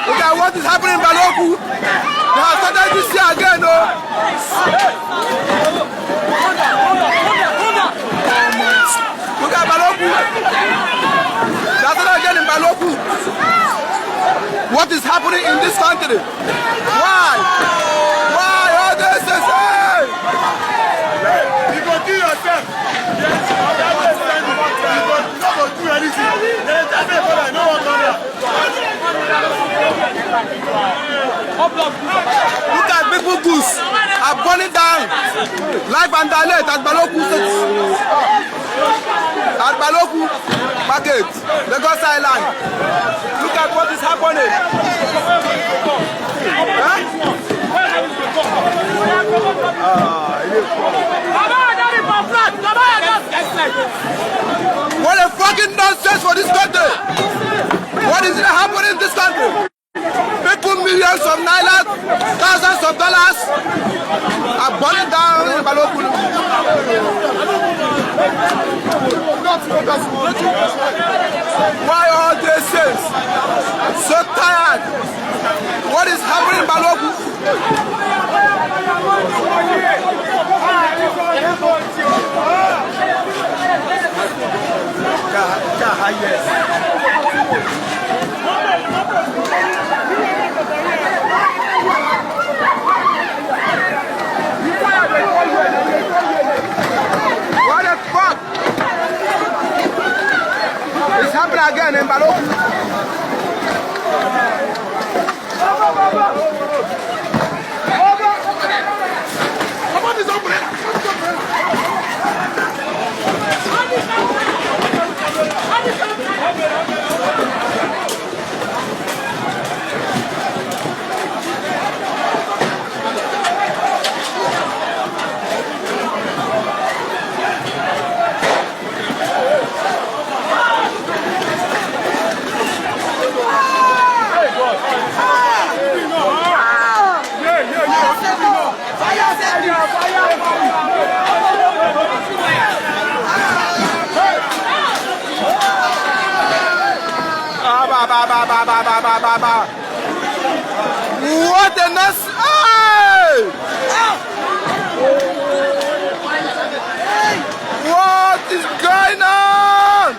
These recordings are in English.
Look at what is happening in Balogu. They have started this year again, though. Look at Balogu. They have started again in Balogu. What is happening in this country? Why? Why all this is hey? You go do yourself. Yes, you go do anything. No one Look at people goose are burning down. Life and direct at Balogu Market, Lagos Island. Look at what is happening. What a fucking nonsense for this country. What is happening in this country? People, millions of naira, thousands of dollars are burning down in Balogu. Why all these things? I'm so tired. What is happening in Balogu? What the fuck? It's happening again in Balogu. What a mess! Hey! What is going on?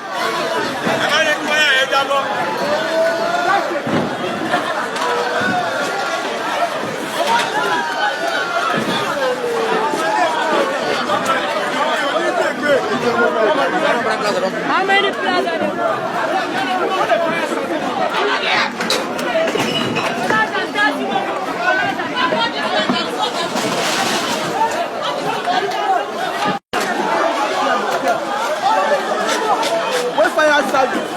How many plazas? Where's fire service?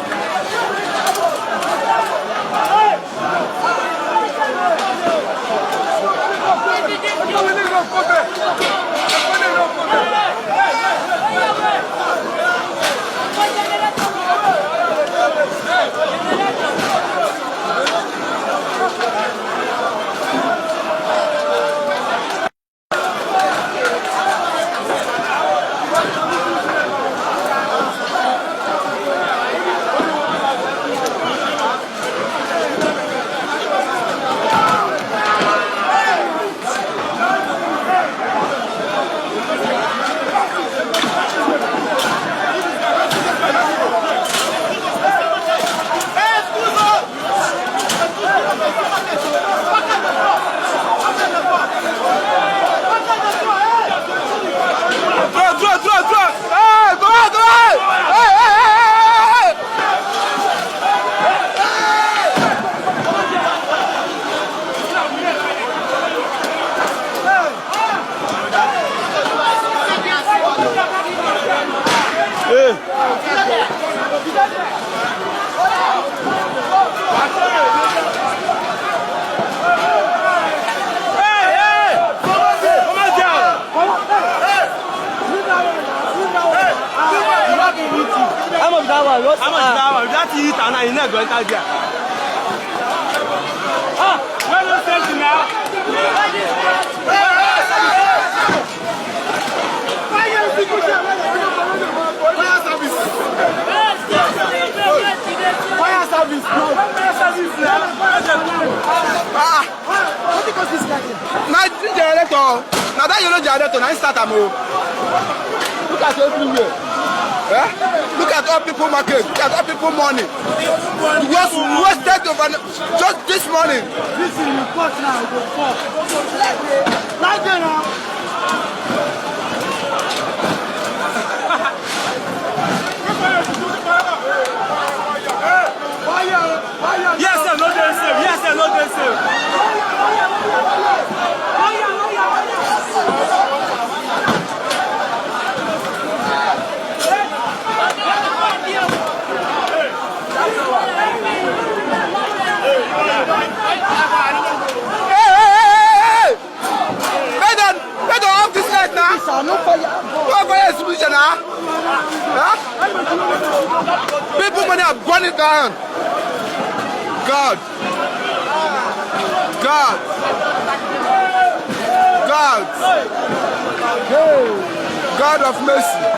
How much that one? That eat and I never go enter there. Ah, where you safety now? Fire service. Fire service. Why you not generator? Now start a move. Look at everywhere. Eh? Look at all people market. Look at all people money. Wasted over just this morning. This is your cost now. Go fuck. Like that now. Yes, sir, no dey save. Yes, sir, no dey save. Hey! They don't have this light now. No fire solution now. Huh? People money have gone it down. God. God of mercy.